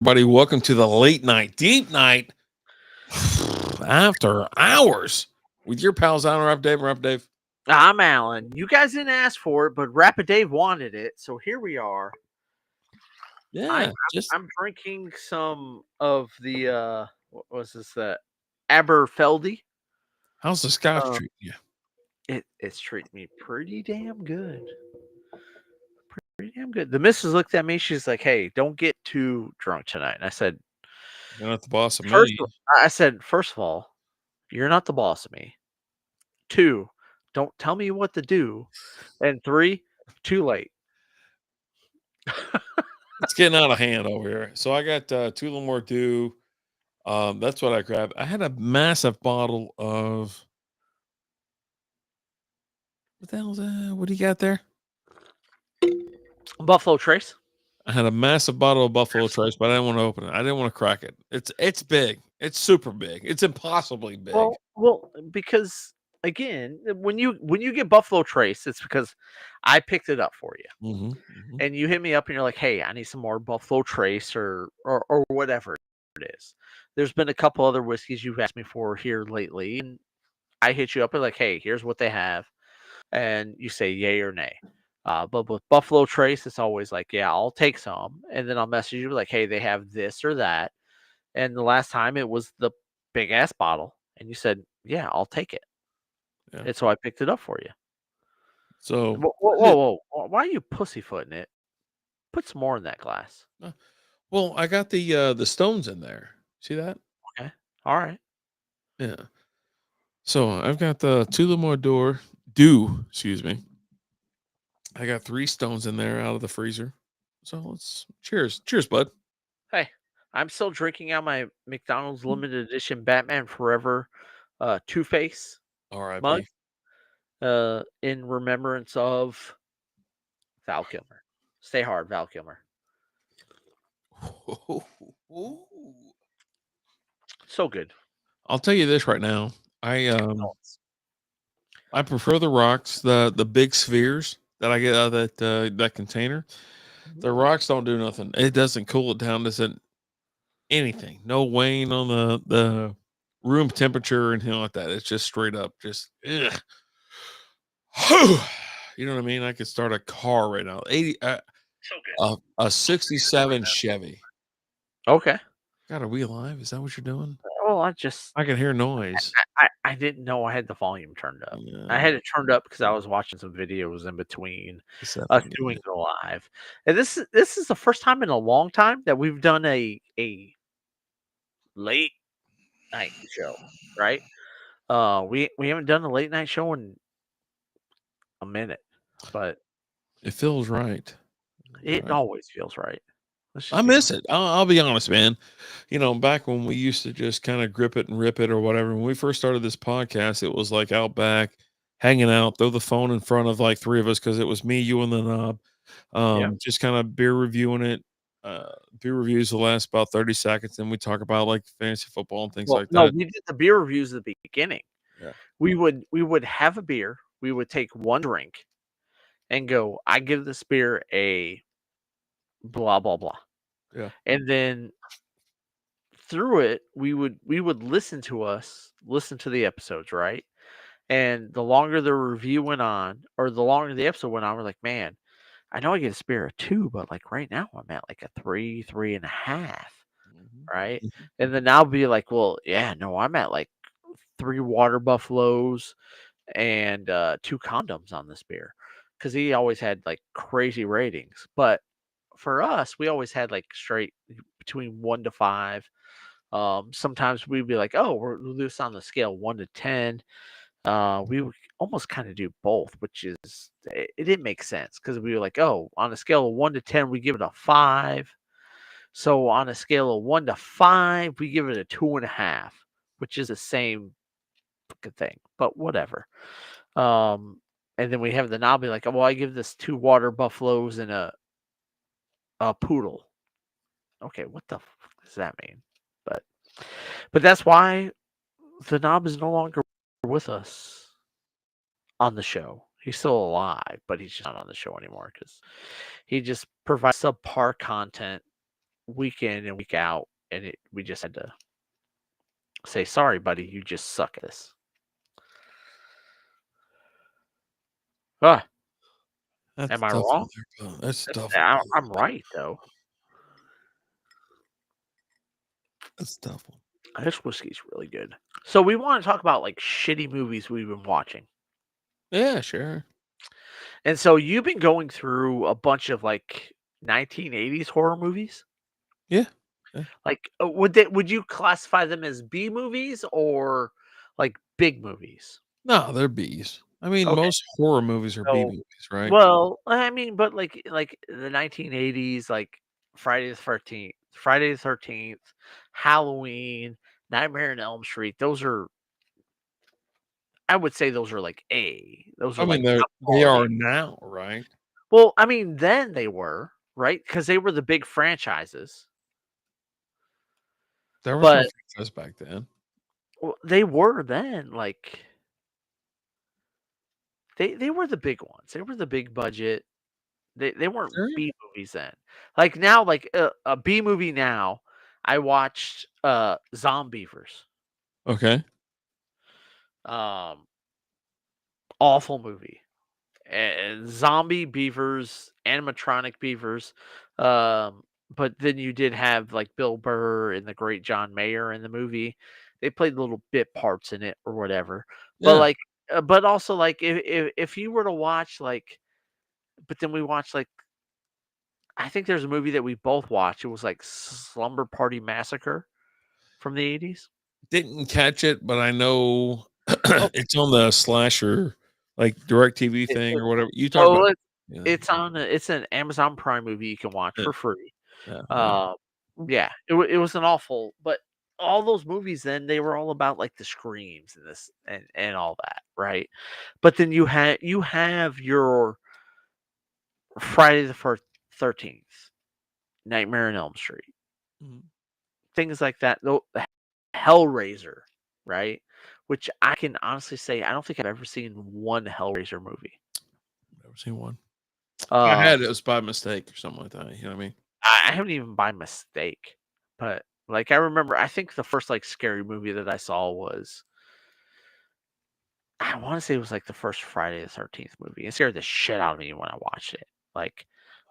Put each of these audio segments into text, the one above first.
Everybody, welcome to the late night, deep night, after hours with your pals on Rough Dave. Rough Dave. I'm Alan. You guys didn't ask for it, but Rapid Dave wanted it, so here we are. I'm Yeah, just I'm drinking some of the what was this? The Aberfeldy. how's the scotch Uh, treating you? it's treating me pretty damn good. Pretty damn good. The missus looked at me. She's like, "Hey, don't get too drunk tonight." And I said, You're not the boss of first, me. I said, first of all, you're not the boss of me. Two, don't tell me what to do. And three, too late. It's getting out of hand over here. So I got two little more dew. That's what I grabbed. I had a massive bottle of what the hell's that? What do you got there? Buffalo Trace. I had a massive bottle of Buffalo Trace, but I didn't want to open it. I didn't want to crack it. It's big. It's super big. It's impossibly big. Because again, when you get Buffalo Trace, it's because I picked it up for you, Hmm. Hmm. and you hit me up, and you're like, "Hey, I need some more Buffalo Trace or whatever it is." There's been a couple other whiskeys you've asked me for here lately, and I hit you up and like, "Hey, here's what they have," and you say yay or nay. But with Buffalo Trace, it's always like, "Yeah, I'll take some," and then I'll message you like, "Hey, they have this or that." And the last time it was the big ass bottle, and you said, "Yeah, I'll take it." Yeah. And so I picked it up for you. So Whoa, whoa, whoa, whoa! Why are you pussyfooting it? Put some more in that glass. uh, well, I got the stones in there. See that? Okay. All right. Yeah. So I've got the Tullamore Dew, excuse me. I got three stones in there out of the freezer. So let's cheers. Cheers, bud. Hey, I'm still drinking out my McDonald's limited edition Batman Forever Two Face mug R.I.P. in remembrance of Val Kilmer. Stay hard, Val Kilmer. So good. I'll tell you this right now. I um Oh, I prefer the rocks, the big spheres that I get out of that container. The rocks don't do nothing. It doesn't cool it down. Doesn't anything. No wane on the room temperature or anything like that. It's just straight up just ugh. You know what I mean? I could start a car right now. 80 so good. a 67 Chevy. Okay. God, are we alive? Is that what you're doing? Well, I just I can hear noise. I didn't know I had the volume turned up. I Yeah, had it turned up because I was watching some videos in between it's us definitely doing the live. And this is the first time in a long time that we've done a late night show, right? We haven't done a late night show in a minute, but it feels right. it Right. always feels right. Let's I just be miss honest. it. I'll be honest, man. You know, back when we used to just kind of grip it and rip it or whatever. When we first started this podcast, it was like out back, hanging out, throw the phone in front of like three of us because it was me, you, and the knob. Yeah. Just kind of beer reviewing it. Beer reviews will last about 30 seconds, and we talk about like fantasy football and things Well, like no, that. we did the beer reviews at the beginning. Yeah. We would have a beer. We would take one drink and go. I give this beer a blah blah blah, Yeah. and then through it, we would listen to the episodes, right? And the longer the review went on, or the longer the episode went on, we're like, man, I know I get a spare of two, but like right now I'm at like a three, three and a half, Mhm. right? Mhm. And then I'll be like, well, yeah, no, I'm at like three water buffaloes and two condoms on this beer. Cause he always had like crazy ratings. But for us, we always had like straight between 1 to 5. Sometimes we'd be like, "Oh, we'll do this on the scale 1 to 10." We would almost kind of do both, which is it didn't make sense because we were like, "Oh, on a scale of 1 to 10, we give it a 5. So on a scale of 1 to 5, we give it a 2.5, which is the same fucking thing, but whatever." Um, and then we have the knob be like, "Oh, well, I give this two water buffaloes and a poodle." Okay, what the fuck does that mean? But but that's why the knob is no longer with us on the show. He's still alive, but he's just not on the show anymore because he just provides subpar content week in and week out, and we just had to say, "Sorry, buddy, you just suck at this." Ah, That's am I tough wrong? one there, bro. That's That's tough one, brother. I'm right though. That's a tough one. This whiskey's really good. So we want to talk about like shitty movies we've been watching. Yeah, sure. And so you've been going through a bunch of like 1980s horror movies. Yeah. Yeah. Like would you classify them as B movies or like big movies? No, they're B's. I mean, Okay. most horror movies are B So movies, right? well, I mean, but like the 1980s, like Friday the 13th, Halloween, Nightmare on Elm Street. Those are, I would say, those are like A. Those I are mean, like they top they quality. are now, right? Well, I mean, then they were right because they were the big franchises, There was no but franchise back then. they were then like they were the big ones. They were the big budget. They weren't Sure. B movies then. Like now, like a B movie now. I watched Zombievers. Okay. Um, awful movie. And zombie beavers, animatronic beavers. But then you did have like Bill Burr and the great John Mayer in the movie. They played little bit parts in it or whatever. But Yeah. like, but also like if you were to watch like, but then we watched like I think there's a movie that we both watched. It was like Slumber Party Massacre from the 80s. Didn't catch it, but I know Okay. it's on the slasher, like, DirecTV It, thing it, or whatever. You talk oh, about it, yeah, it's an Amazon Prime movie you can watch yeah, for free. yeah, yeah. Uh, yeah, it was an awful, but all those movies then they were all about like the screams and this and all that, right? But then you have your Friday the 13th, Nightmare on Elm Street, Mhm. things like that. Though Hellraiser, right? Which I can honestly say I don't think I've ever seen one Hellraiser movie. Never seen one. If I Um, had, it was by mistake or something like that, you know what I mean? I haven't even by mistake, but like I remember, I think the first like scary movie that I saw was I want to say it was like the first Friday the 13th movie. It scared the shit out of me when I watched it. Like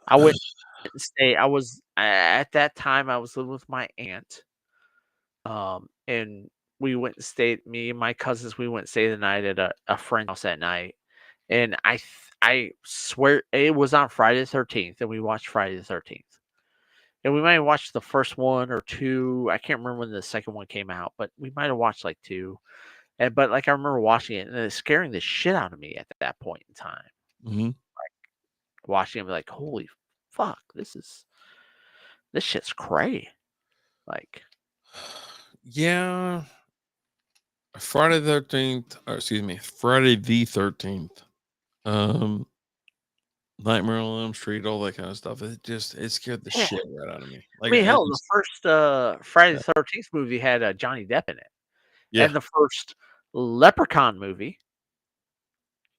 I went and stay. I was at that time I was living with my aunt, and we went and stayed. Me and my cousins we went and stay the night at a friend's house at night, and I swear it was on Friday the 13th, and we watched Friday the 13th. And we might have watched the first one or two. I can't remember when the second one came out, but we might have watched like two. And but like I remember watching it and it scaring the shit out of me at that point in time. Mhm. Watching it, be like, holy fuck, this shit's cray. Like, Yeah, Friday the 13th, or excuse me, Friday the 13th, um, Nightmare on Elm Street, all that kinda stuff. It scared the yeah. shit right out of me. I Like, mean, I hell, the just first Friday the 13th movie had Johnny Depp in it, yeah, and the first Leprechaun movie.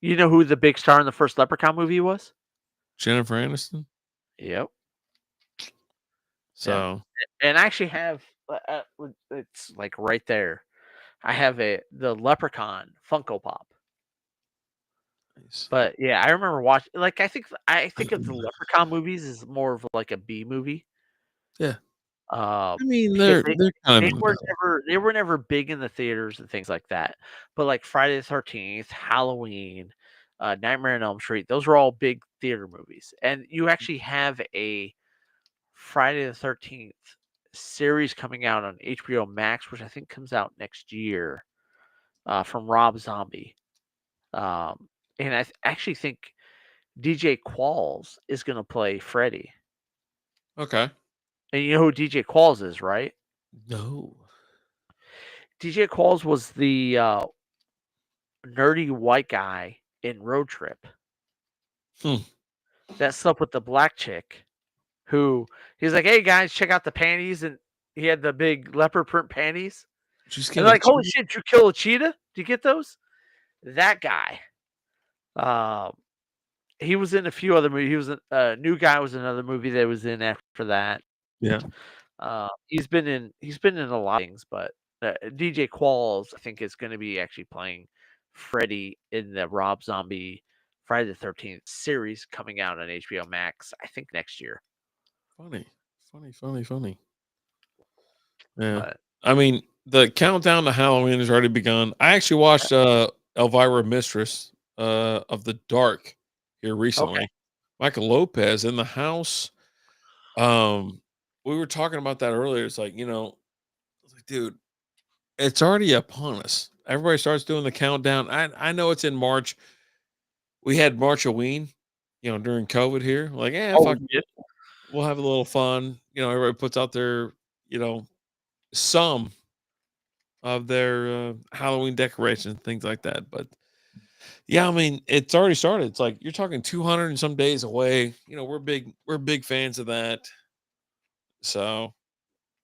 You know who the big star in the first Leprechaun movie was? Jennifer Aniston. Yep. Yep. So, And I actually have it's like right there. I have the Leprechaun Funko Pop. nice. But yeah, I remember watching like I think of the Leprechaun movies as more of like a B movie. Yeah. Uh, I mean, because they're kind of in the middle. they were never big in the theaters and things like that. But like Friday the 13th, Halloween, Nightmare on Elm Street, those were all big theater movies. And you actually have a Friday the 13th series coming out on HBO Max, which I think comes out next year, from Rob Zombie. Um, and actually think DJ Qualls is gonna play Freddy. Okay. And you know who DJ Qualls is, right? No. DJ Qualls was the nerdy white guy in Road Trip Hmm. that slept with the black chick. Who he's like, "Hey guys, check out the panties," and he had the big leopard print panties. She's And getting they're a like, "Holy cheetah? shit, did you kill a cheetah? Do you get those?" That guy. Um, he was in a few other movies. He was a new guy was another movie that was in after that. Yeah. He's been in a lot of things, but DJ Qualls, I think, is going to be actually playing Freddy in the Rob Zombie Friday the 13th series coming out on HBO Max, I think next year. Funny. Funny, funny, funny. Yeah. But I mean, the countdown to Halloween has already begun. I actually watched Elvira Mistress of the Dark here okay, recently. Michael Lopez in the house. Um, we were talking about that earlier. It's like, I was like, dude, it's already upon us. Everybody starts doing the countdown. I know it's in March. We had Marchoween, during COVID here. Like, oh, fuck you it. did? We'll have a little fun. Everybody puts out their, some of their Halloween decorations, things like that. But yeah, I mean, it's already started. It's like you're talking 200 and some days away. We're big fans of that. So,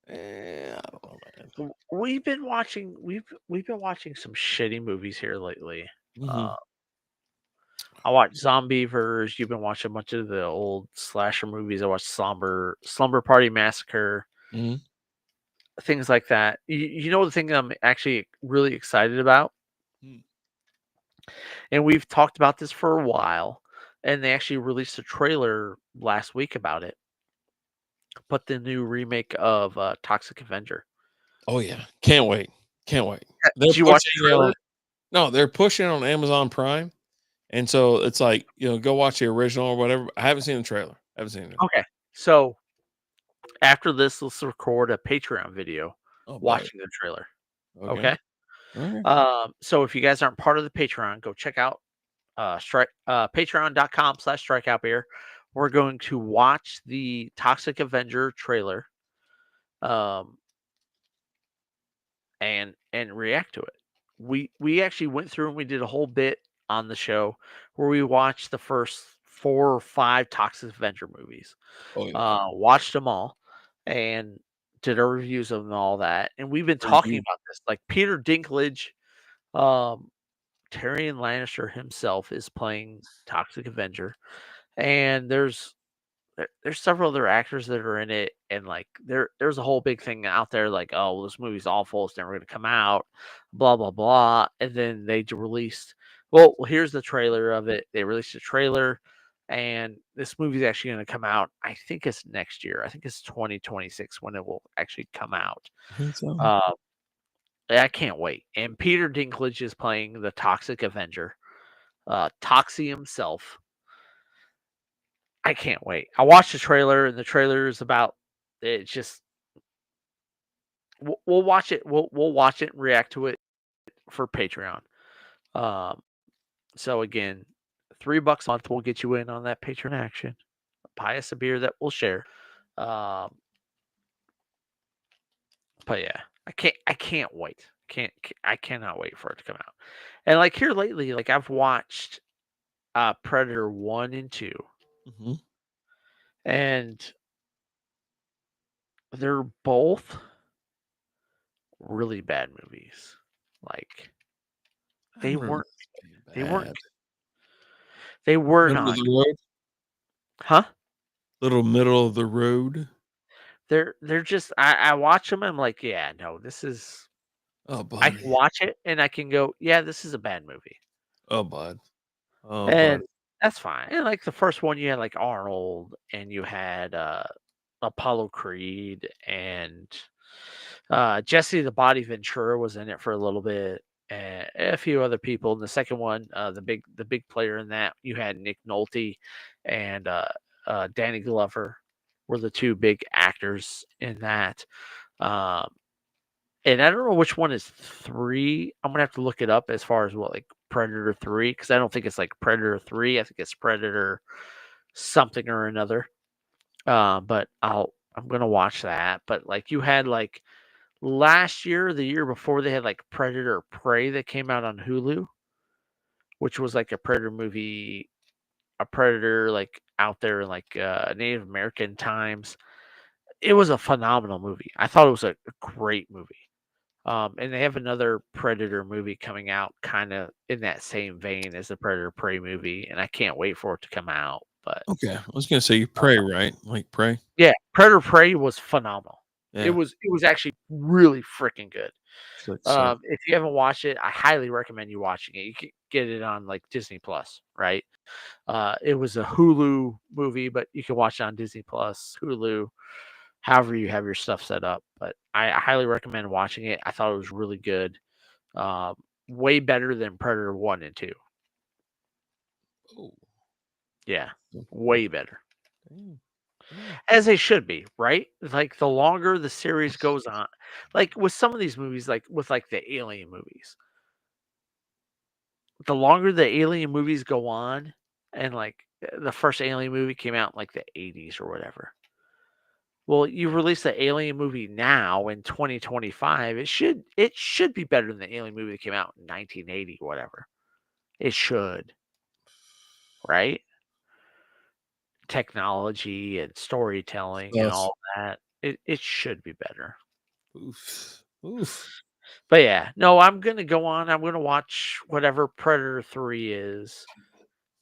I don't know, man. We've been watching some shitty movies here lately. Hmm. Uh, I watched Zombievers. You've been watching a bunch of the old slasher movies. I watched Slumber Party Massacre, Hmm. things like that. You know the thing I'm actually really excited about, and we've talked about this for a while, and they actually released a trailer last week about it. But the new remake of Toxic Avenger. Oh yeah, can't wait, can't wait. They're Did you watch pushing the it trailer? on. No, they're pushing it on Amazon Prime, and so it's like go watch the original or whatever. I haven't seen the trailer. I haven't seen it. Okay, so after this, let's record a Patreon video Oh boy. watching the trailer. Okay. Okay. Okay. So if you guys aren't part of the Patreon, go check out patreon.com/strikeout beer. We're going to watch the Toxic Avenger trailer, um, and react to it. We actually went through and we did a whole bit on the show where we watched the first 4 or 5 Toxic Avenger movies. Oh yeah. Watched them all and did our reviews of them and all that. And we've been talking Review. about this. Like Peter Dinklage, um, Tyrion Lannister himself is playing Toxic Avenger, and there's several other actors that are in it, and like there's a whole big thing out there like, oh, well, this movie's awful, it's never gonna come out, blah blah blah. And then released, well, here's the trailer of it. They released a trailer, and this movie's actually gonna come out. I think it's next year. I think it's 2026 when it will actually come out. I think so. Uh, I can't wait. And Peter Dinklage is playing the Toxic Avenger, Toxie himself. I can't wait. I watched the trailer, and the trailer is about. It's just we'll watch it. We'll watch it and react to it for Patreon. Um, so again, $3 a month will get you in on that Patreon action. Buy us a beer that we'll share. Um, but yeah, I can't wait. I cannot wait for it to come out. And like here lately, like I've watched Predator 1 and 2, Hmm. and they're both really bad movies. Like I they remember weren't this being they weren't bad. they were Middle of not, the road. huh? Little middle of the road. They're just I watch them. I'm like, yeah, no, this is. Oh I can buddy. watch it and I can go, yeah, this is a bad movie, Oh bud. Oh bud. and that's fine. And like the first one, you had like Arnold, and you had Apollo Creed, and Jesse the Body Ventura was in it for a little bit, and a few other people. In the second one, the big player in that, you had Nick Nolte and Danny Glover were the two big actors in that. Um, and I don't know which one is 3. I'm gonna have to look it up as far as what like Predator 3, because I don't think it's like Predator 3. I think it's Predator something or another. But I'm gonna watch that. But like you had like last year, the year before, they had like Predator Prey that came out on Hulu, which was like a Predator movie, a Predator like out there in like Native American times. It was a phenomenal movie. I thought it was a great movie. And they have another Predator movie coming out kind of in that same vein as the Predator Prey movie, and I can't wait for it to come out. but Okay, I was gonna say you pray, right? Like pray. yeah, Predator Prey was phenomenal. It Yeah, was actually really freaking good. sick. If you haven't watched it, I highly recommend you watching it. You can get it on like Disney Plus, right? It was a Hulu movie, but you can watch it on Disney Plus, Hulu, however you have your stuff set up. But I highly recommend watching it. I thought it was really good. Um, Way better than Predator 1 and 2. Oh, Yeah, oh, way better. damn, damn. As they should be, right? Like the longer the series goes on, like with some of these movies, like with like the Alien movies, the longer the Alien movies go on, and like the first Alien movie came out in like the 80s or whatever. Well, you release the Alien movie now in 2025, it should be better than the Alien movie that came out in 1980 or whatever. It should, right? Technology and storytelling and Us. all that. It should be better. Oof. Oof. But yeah, no, I'm gonna go on. I'm gonna watch whatever Predator 3 is.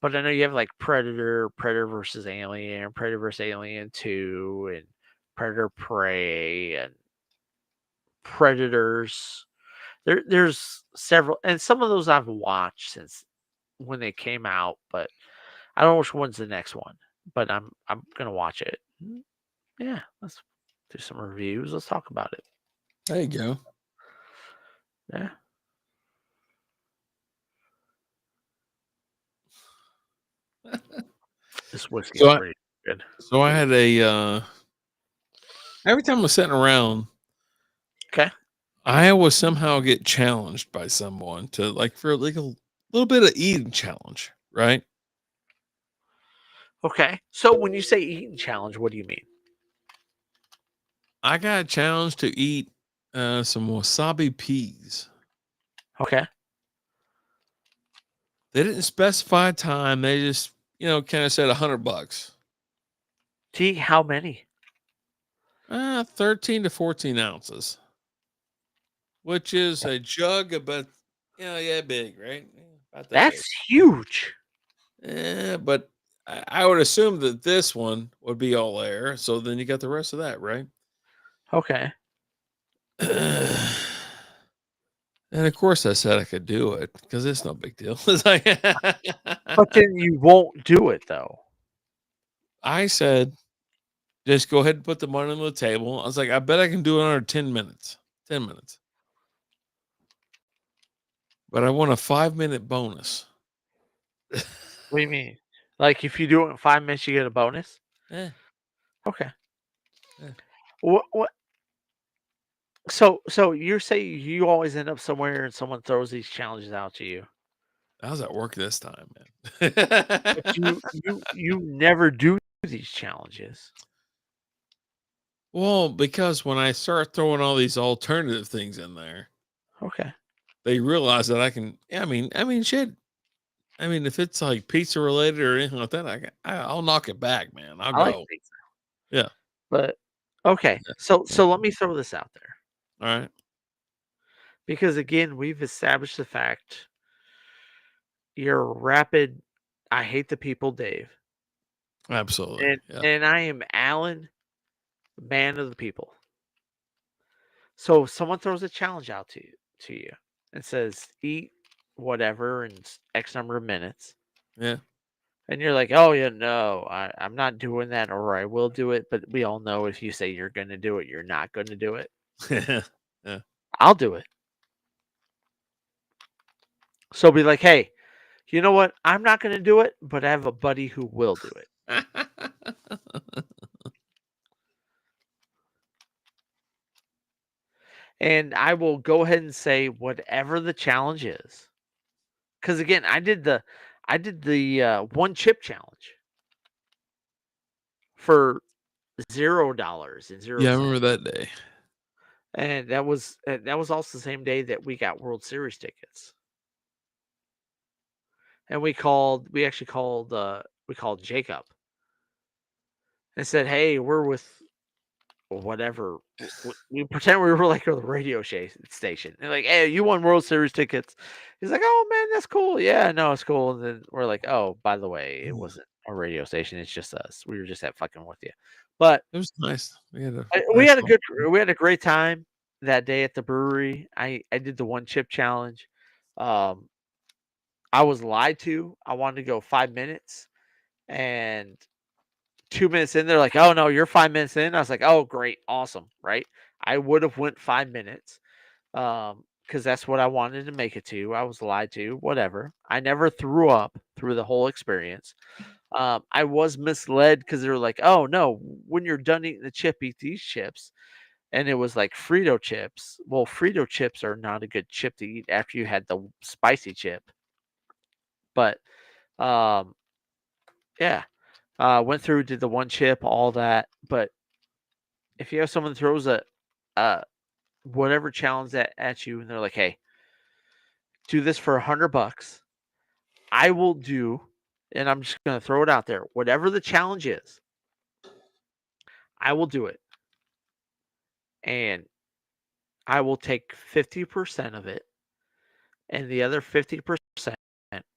But I know you have like Predator, Predator versus Alien, Predator versus Alien 2, and Predator Prey and Predators. There's several, and some of those I've watched since when they came out, but I don't know which one's the next one. But I'm gonna watch it. Yeah, let's do some reviews. Let's talk about it. There you go. Yeah, this whiskey So is I pretty good. so I had a every time I'm sitting around, Okay. I always somehow get challenged by someone to like for like a little bit of eating challenge, right? Okay. So when you say eating challenge, what do you mean? I got a challenge to eat some wasabi peas. Okay. They didn't specify a time. They just, kind of said $100. To eat how many? 13 to 14 ounces, which is Okay. a jug about, yeah, big, right? Yeah, about that big. That's huge. But I would assume that this one would be all air. So then you got the rest of that, right? Okay. And of course, I said I could do it because it's no big deal. It's like, But then you won't do it though. I said, just go ahead and put the money on the table. I was like, I bet I can do it under 10 minutes. 10 minutes. But I want a 5-minute bonus. What do you mean? Like if you do it in 5 minutes, you get a bonus? Eh, Okay. eh. What so you say you always end up somewhere and someone throws these challenges out to you. I was at work this time, But man. you never do these challenges. Well, because when I start throwing all these alternative things in there, Okay. they realize that I can. I mean, shit. I mean, if it's like pizza related or anything like that, I'll knock it back, man. I'll I like go. pizza. Yeah. But okay. Yeah. Yeah. So let me throw this out there. All right. Because again, we've established the fact you're a rapid I hate the people, Dave. Absolutely. And Yeah. and I am Alan, man of the people. So if someone throws a challenge out to you and says eat whatever in X number of minutes, Yeah. and you're like, oh yeah, no, I'm not doing that, or I will do it, but we all know if you say you're gonna do it, you're not gonna do it. Yeah. I'll do it. So be like, hey, you know what? I'm not gonna do it, but I have a buddy who will do it. And I will go ahead and say whatever the challenge is. Because again, I did the one chip challenge for $0 and zero Yeah. I cents, remember that day. and that was also the same day that we got World Series tickets. And we called Jacob and said, "Hey, we're with whatever. We pretend we were like the radio station. And like, hey, you won World Series tickets. He's like, oh man, that's cool. Yeah, no, it's cool. And then we're like, oh, by the way, it wasn't a radio station. It's just us. We were just at fucking with you. But It was nice. We had a we nice had a little good, we had a great time that day at the brewery. I did the one chip challenge. Um, I was lied to. I wanted to go 5 minutes, and 2 minutes in, they're like, "Oh no, you're 5 minutes in." I was like, "Oh great, awesome, right?" I would have went 5 minutes, because that's what I wanted to make it to. I was lied to, whatever. I never threw up through the whole experience. I was misled because they were like, "Oh no, when you're done eating the chip, eat these chips," and it was like Frito chips. Well, Frito chips are not a good chip to eat after you had the spicy chip, but um, yeah. Went through, did the one chip, all that. But if you have someone throws a whatever challenge at you, and they're like, "Hey, do this for $100," I will do, and I'm just gonna throw it out there. Whatever the challenge is, I will do it, and I will take 50% of it, and the other 50%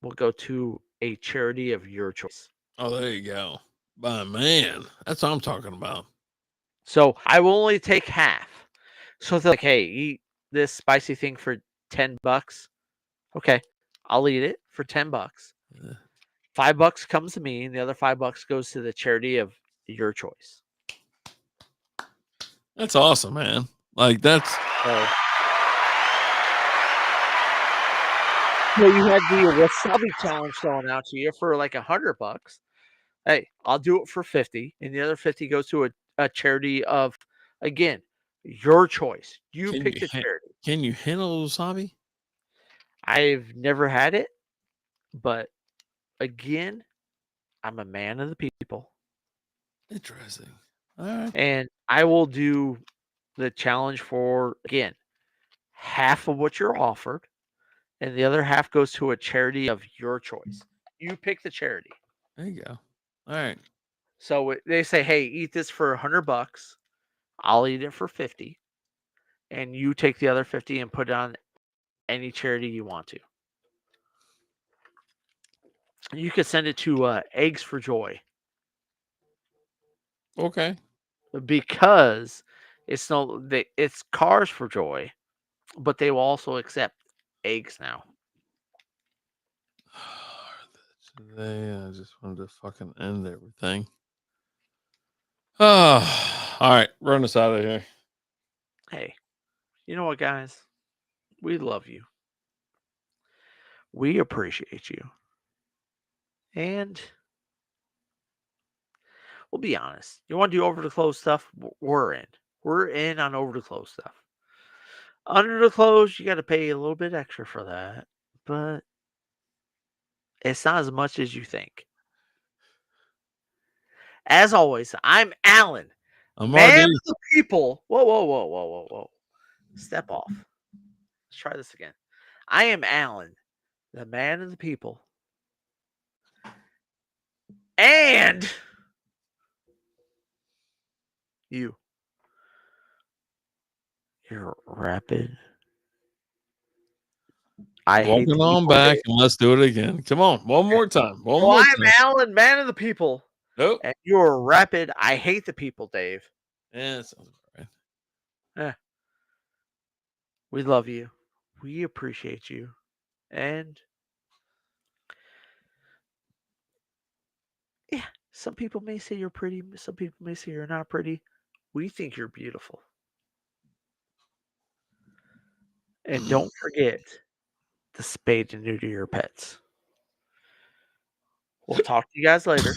will go to a charity of your choice. Oh, there you go. My man, that's what I'm talking about. So I will only take half. So if they're like, "Hey, eat this spicy thing for $10." Okay, I'll eat it for $10. Yeah. $5 comes to me, and the other $5 goes to the charity of your choice. That's awesome, man. Like that's So, you had the wasabi challenge thrown out to you for like $100. Hey, I'll do it for 50, and the other 50 goes to a charity of, again, your choice. You can pick you the charity. can you handle wasabi? I've never had it, but again, I'm a man of the people, Interesting. All right. and I will do the challenge for, again, half of what you're offered, and the other half goes to a charity of your choice. You pick the charity. There you go. All right. So they say, "Hey, eat this for $100." I'll eat it for 50, and you take the other 50 and put it on any charity you want to. You could send it to Eggs for Joy, Okay. because it's Cars for Joy, but they will also accept eggs now. Today, I just wanted to fucking end everything. Oh, all right. Run us out of here. Hey, you know what, guys? We love you. We appreciate you. And we'll be honest. You want to do over the clothes stuff? We're in. We're in on over the clothes stuff. Under the clothes, you got to pay a little bit extra for that, but it's not as much as you think. As always, I'm Alan, I'm man RD. of the people. Whoa, whoa, whoa, whoa, whoa, whoa. Step off. Let's try this again. I am Alan, the man of the people. And you're rapid. I hate Walking the on people. back and let's do it again. Come on. One more time. One So more I'm time. Alan, man of the people. Nope. And you're rapid. I hate the people, Dave. Yeah, that sounds all right. Eh, we love you. We appreciate you. And yeah, some people may say you're pretty. Some people may say you're not pretty. We think you're beautiful. And don't forget the spade and neuter your pets. We'll talk to you guys later.